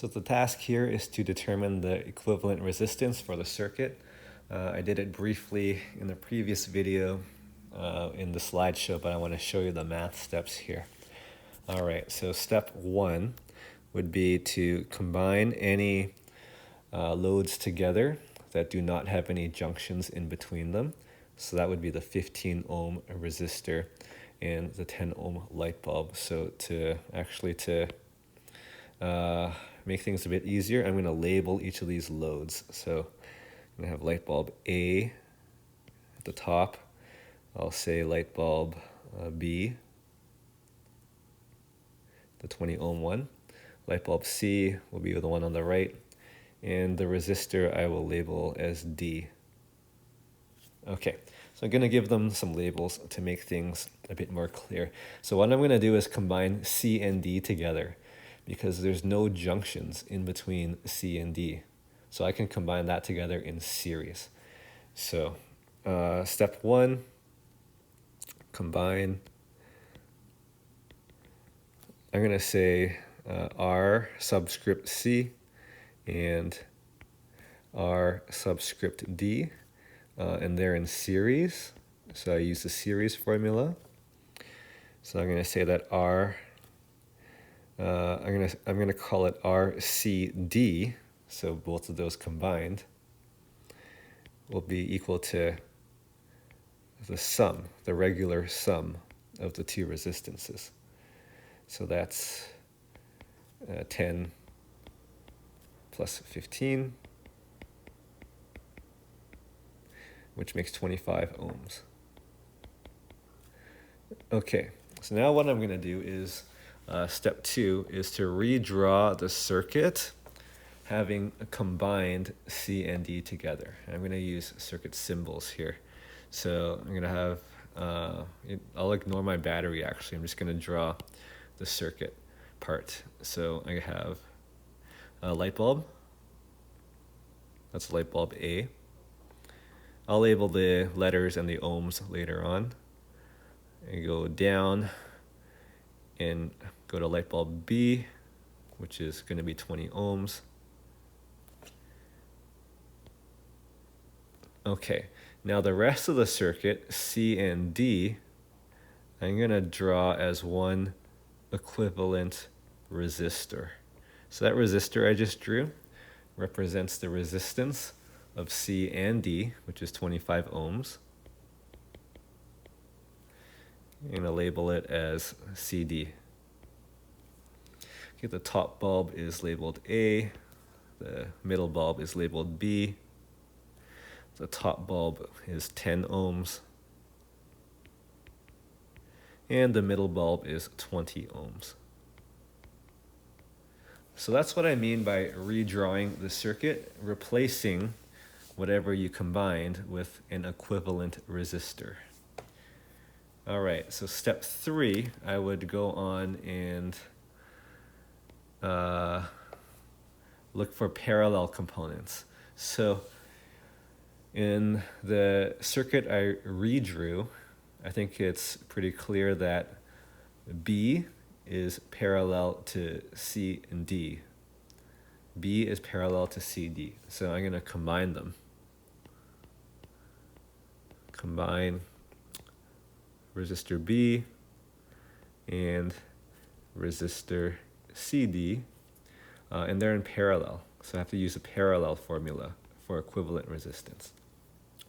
So the task here is to determine the equivalent resistance for the circuit. I did it briefly in the previous video in the slideshow, but I want to show you the math steps here. All right, so step one would be to combine any loads together that do not have any junctions in between them. So that would be the 15 ohm resistor and the 10 ohm light bulb. So to make things a bit easier, I'm going to label each of these loads. So I'm going to have light bulb A at the top. I'll say light bulb B, the 20 ohm one. Light bulb C will be the one on the right. And the resistor I will label as D. Okay, so I'm going to give them some labels to make things a bit more clear. So what I'm going to do is combine C and D together because there's no junctions in between C and D. So I can combine that together in series. So step one, combine. I'm going to say R subscript C and R subscript D, and they're in series. So I use the series formula. So I'm going to say that I'm going to call it RCD. So both of those combined will be equal to the sum, the regular sum of the two resistances. So that's 10 plus 15, which makes 25 ohms. Okay, so now what I'm going to do is, step two is to redraw the circuit having combined C and D together. I'm going to use circuit symbols here. So I'm going to have, I'll ignore my battery actually, I'm just going to draw the circuit part. So I have a light bulb, that's light bulb A. I'll label the letters and the ohms later on. And go down and go to light bulb B, which is going to be 20 ohms. Okay, now the rest of the circuit, C and D, I'm going to draw as one equivalent resistor. So that resistor I just drew represents the resistance of C and D, which is 25 ohms. I'm going to label it as CD. Okay, the top bulb is labeled A, the middle bulb is labeled B, the top bulb is 10 ohms, and the middle bulb is 20 ohms. So that's what I mean by redrawing the circuit, replacing whatever you combined with an equivalent resistor. All right, so step three, I would go on and look for parallel components. So in the circuit I redrew, I think it's pretty clear that B is parallel to C and D. B is parallel to CD. So I'm going to combine them. Combine resistor B and resistor CD, and they're in parallel. So I have to use a parallel formula for equivalent resistance.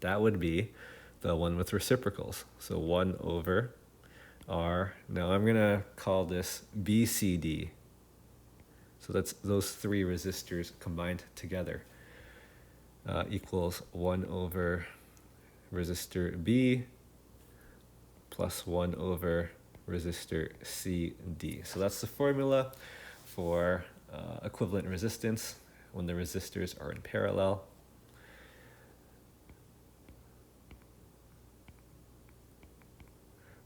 That would be the one with reciprocals. So 1 over R. Now I'm going to call this BCD. So that's those three resistors combined together equals 1 over resistor B plus 1 over resistor CD. So that's the formula for equivalent resistance when the resistors are in parallel.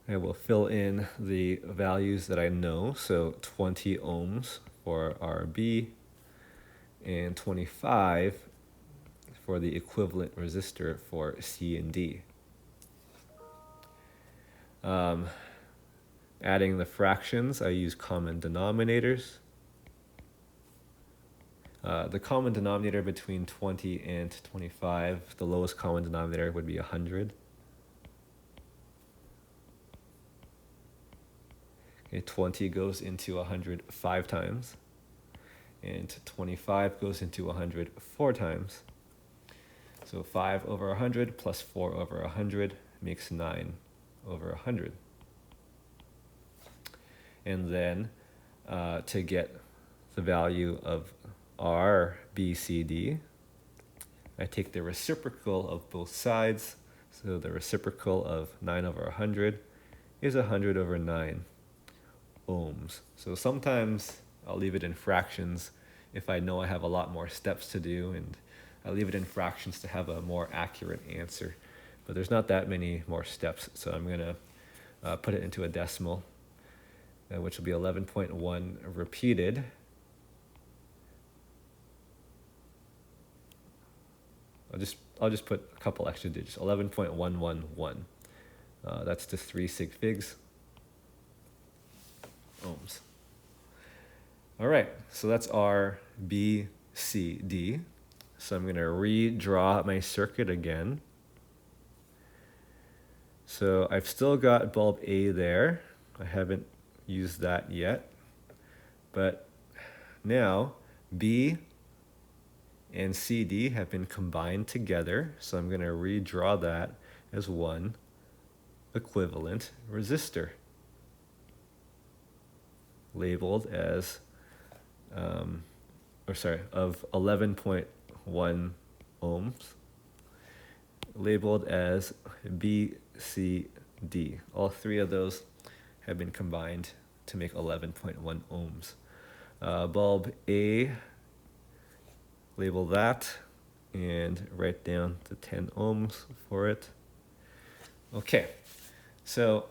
I will fill in the values that I know, so 20 ohms for RB and 25 for the equivalent resistor for C and D. Adding the fractions, I use common denominators. The common denominator between 20 and 25, the lowest common denominator would be 100. Okay, 20 goes into 100 5 times, and 25 goes into 100 4 times. So 5 over 100 plus 4 over 100 makes 9 over 100. And then to get the value of R, B, C, D, I take the reciprocal of both sides. So the reciprocal of 9 over 100 is 100 over 9 ohms. So sometimes I'll leave it in fractions if I know I have a lot more steps to do, and I leave it in fractions to have a more accurate answer. But there's not that many more steps, so I'm going to put it into a decimal, which will be 11.1 repeated. I'll just put a couple extra digits. 11.111. That's to 3 sig figs ohms. All right, so that's R, B, C, D. So I'm going to redraw my circuit again. So I've still got bulb A there. I haven't used that yet. But now B and CD have been combined together. So I'm going to redraw that as one equivalent resistor, labeled as, of 11.1 ohms, labeled as BCD. All three of those have been combined to make 11.1 ohms. Bulb A, label that, and write down the 10 ohms for it. Okay, so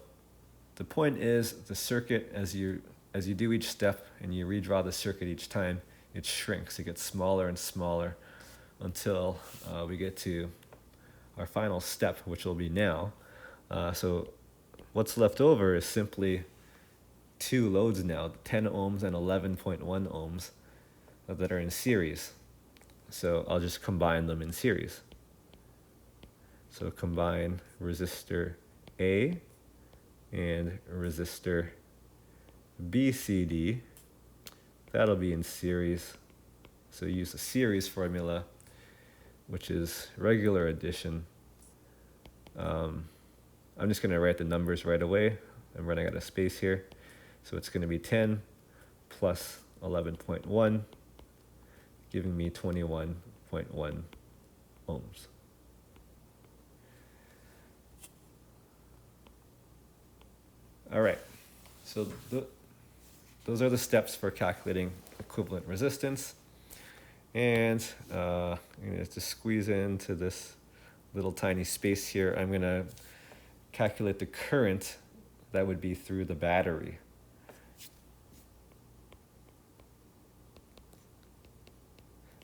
the point is the circuit, as you do each step and you redraw the circuit each time, it shrinks. It gets smaller and smaller until we get to our final step, which will be now. So what's left over is simply two loads now, 10 ohms and 11.1 ohms that are in series. So I'll just combine them in series. So combine resistor A and resistor BCD. That'll be in series. So use the series formula, which is regular addition. I'm just going to write the numbers right away. I'm running out of space here. So it's going to be 10 plus 11.1, giving me 21.1 ohms. All right, so those are the steps for calculating equivalent resistance. And I'm going to just squeeze into this little tiny space here. I'm going to calculate the current that would be through the battery.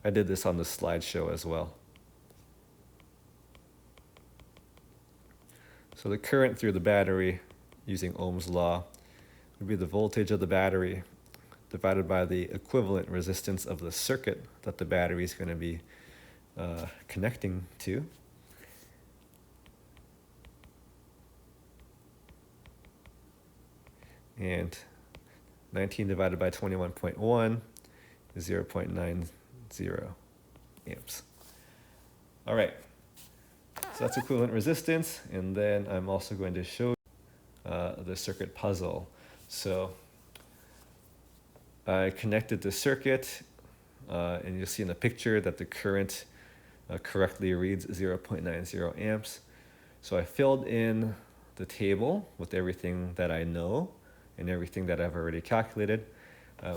I did this on the slideshow as well. So the current through the battery, using Ohm's law, would be the voltage of the battery divided by the equivalent resistance of the circuit that the battery is going to be connecting to. And 19 divided by 21.1 is 0.90 amps. All right, so that's equivalent resistance. And then I'm also going to show the circuit puzzle. So I connected the circuit, and you'll see in the picture that the current correctly reads 0.90 amps. So I filled in the table with everything that I know and everything that I've already calculated.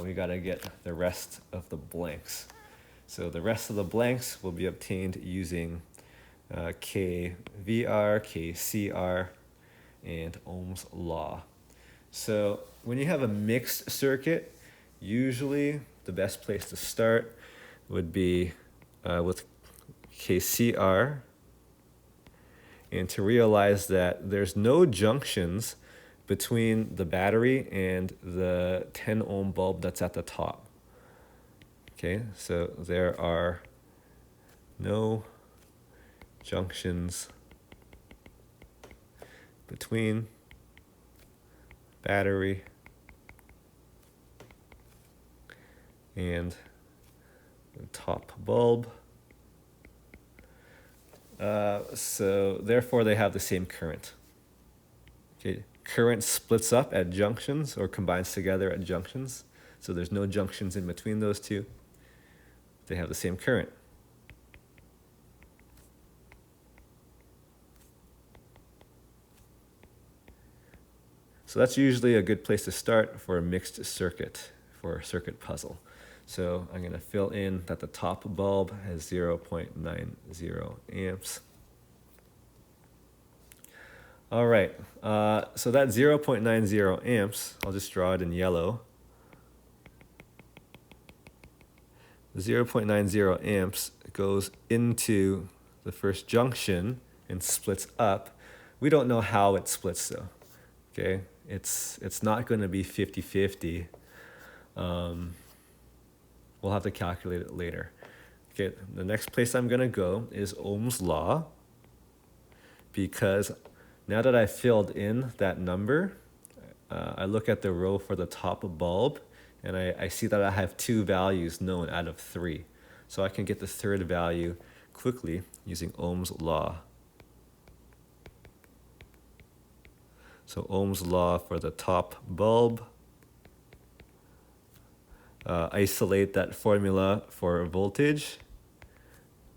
We got to get the rest of the blanks. So the rest of the blanks will be obtained using KVR, KCR, and Ohm's law. So when you have a mixed circuit, usually the best place to start would be with KCR, and to realize that there's no junctions between the battery and the 10 ohm bulb that's at the top. Okay, so there are no junctions between battery and the top bulb. So therefore they have the same current. Okay, current splits up at junctions or combines together at junctions. So there's no junctions in between those two. They have the same current. So that's usually a good place to start for a mixed circuit, for a circuit puzzle. So I'm going to fill in that the top bulb has 0.90 amps. All right, so that 0.90 amps, I'll just draw it in yellow. The 0.90 amps goes into the first junction and splits up. We don't know how it splits though, okay? It's not going to be 50-50. We'll have to calculate it later. Okay, the next place I'm going to go is Ohm's law, because now that I filled in that number, I look at the row for the top bulb, and I see that I have 2 values known out of 3. So I can get the third value quickly using Ohm's law. So Ohm's law for the top bulb. Isolate that formula for voltage.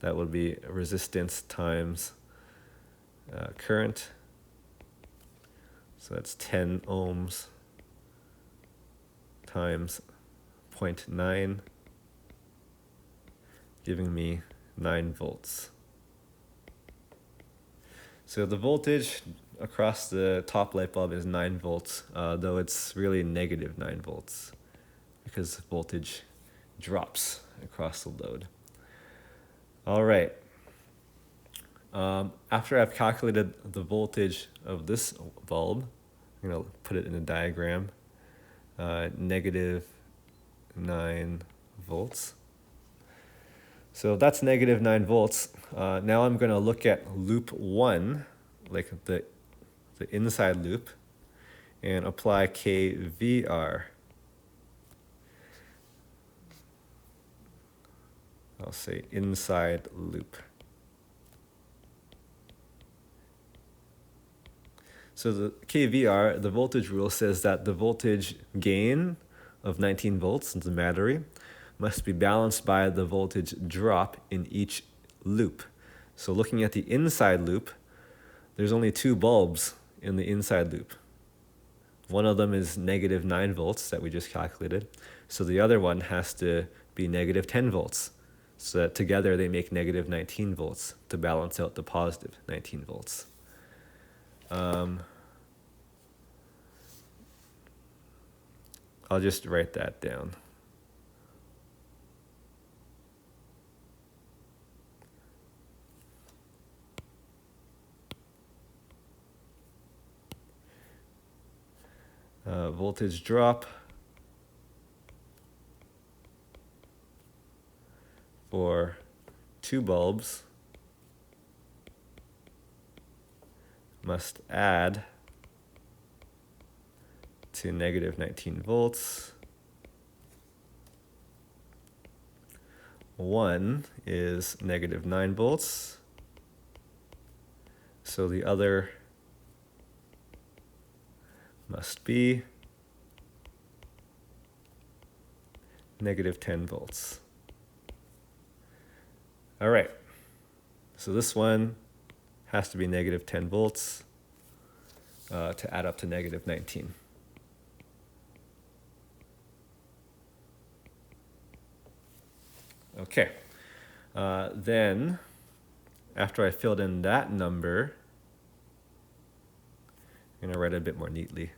That would be resistance times current. So that's 10 ohms times 0.9, giving me 9 volts. So the voltage across the top light bulb is 9 volts, though it's really negative 9 volts because voltage drops across the load. All right. After I've calculated the voltage of this bulb, I'm going to put it in a diagram, negative 9 volts. So that's negative 9 volts. Now I'm going to look at loop 1, like the inside loop, and apply kVr. I'll say inside loop. So the kVr, the voltage rule, says that the voltage gain of 19 volts in the battery must be balanced by the voltage drop in each loop. So looking at the inside loop, there's only 2 bulbs in the inside loop. One of them is negative 9 volts that we just calculated. So the other one has to be negative 10 volts. So that together they make negative 19 volts to balance out the positive 19 volts. I'll just write that down. Voltage drop for 2 bulbs must add to negative 19 volts. 1 is negative 9 volts, so the other must be negative 10 volts. All right, so this one has to be negative 10 volts to add up to negative 19. Okay, then after I filled in that number, I'm going to write it a bit more neatly.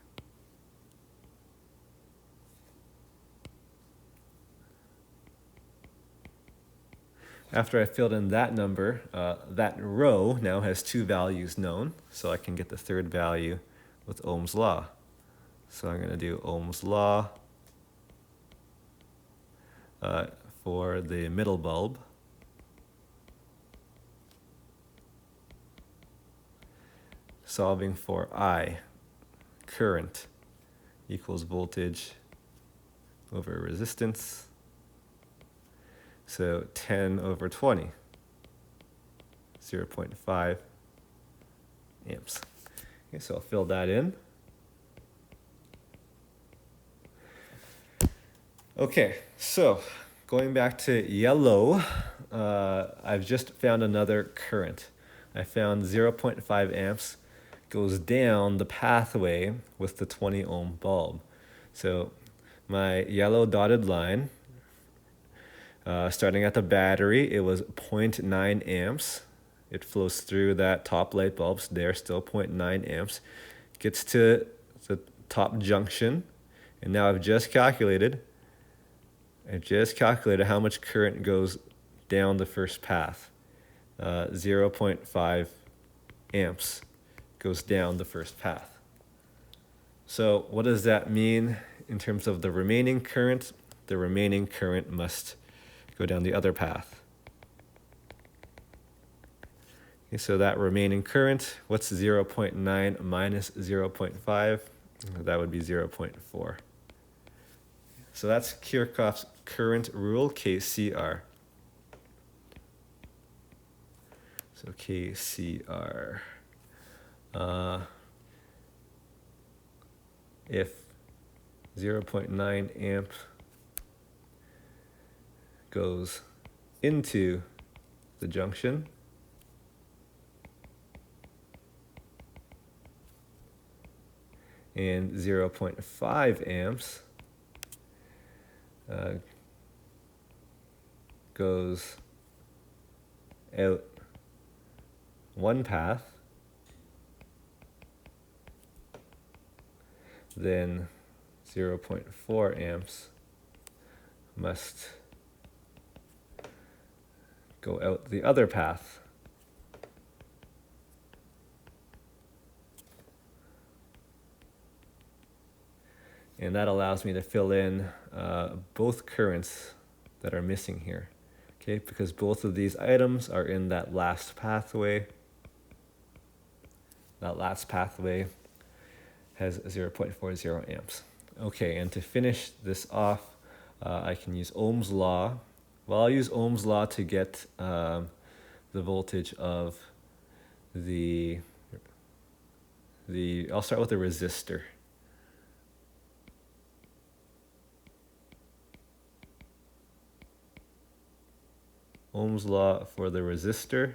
After I filled in that number, that row now has 2 values known, so I can get the third value with Ohm's law. So I'm going to do Ohm's law for the middle bulb. Solving for I, current equals voltage over resistance. So 10 over 20, 0.5 amps. Okay, so I'll fill that in. Okay, so going back to yellow, I've just found another current. I found 0.5 amps goes down the pathway with the 20 ohm bulb. So my yellow dotted line, starting at the battery, it was 0.9 amps. It flows through that top light bulb, so there still 0.9 amps. Gets to the top junction, and now I've just calculated how much current goes down the first path. 0.5 amps goes down the first path. So what does that mean in terms of the remaining current? The remaining current must go down the other path. Okay, so that remaining current, what's 0.9 minus 0.5? That would be 0.4. So that's Kirchhoff's current rule, KCR. So KCR. If 0.9 amp goes into the junction, and 0.5 amps goes out one path, then 0.4 amps must go out the other path. And that allows me to fill in both currents that are missing here, okay? Because both of these items are in that last pathway. That last pathway has 0.40 amps. Okay, and to finish this off, I can use Ohm's law. Well, I'll use Ohm's law to get the voltage of I'll start with the resistor. Ohm's law for the resistor.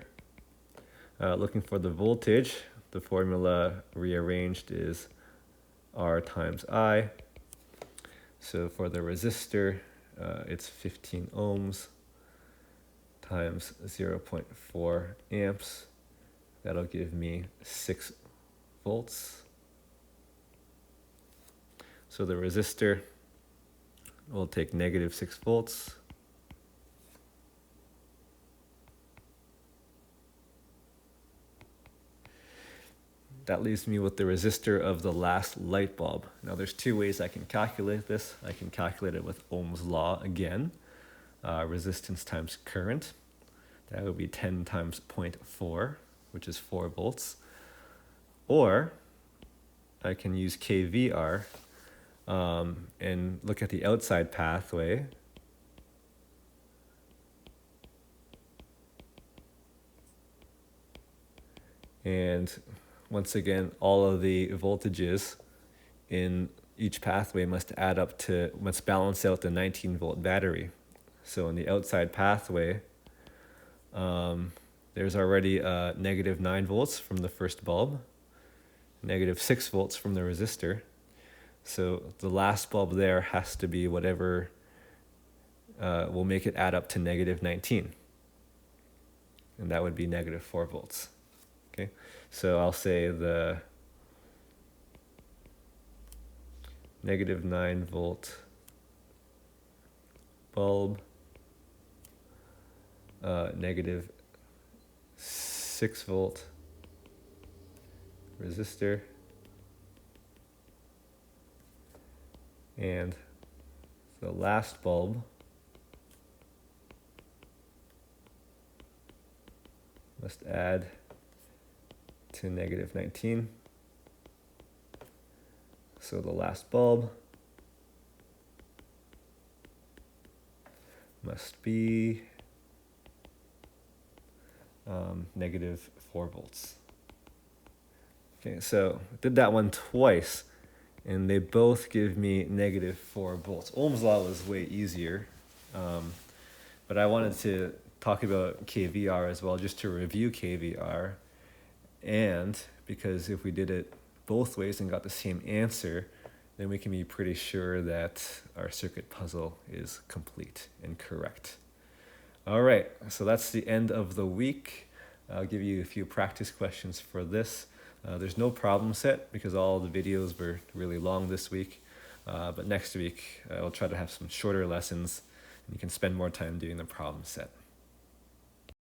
Looking for the voltage, the formula rearranged is R times I. So for the resistor, it's 15 ohms times 0.4 amps. That'll give me 6 volts. So the resistor will take negative 6 volts. That leaves me with the resistor of the last light bulb. Now there's two ways I can calculate this. I can calculate it with Ohm's law again. Resistance times current. That would be 10 times 0.4, which is 4 volts. Or I can use KVR and look at the outside pathway. And once again, all of the voltages in each pathway must balance out the 19 volt battery. So in the outside pathway, there's already negative 9 volts from the first bulb, negative 6 volts from the resistor. So the last bulb there has to be whatever will make it add up to negative 19. And that would be negative 4 volts. Okay, so I'll say the negative 9 volt bulb, negative 6 volt resistor, and the last bulb must add to negative 19. So the last bulb must be negative 4 volts. Okay, so I did that one twice, and they both give me negative 4 volts. Ohm's law was way easier, but I wanted to talk about KVR as well, just to review KVR, and because if we did it both ways and got the same answer, then we can be pretty sure that our circuit puzzle is complete and correct. All right, so that's the end of the week. I'll give you a few practice questions for this. There's no problem set because all the videos were really long this week. But next week, I'll try to have some shorter lessons and you can spend more time doing the problem set.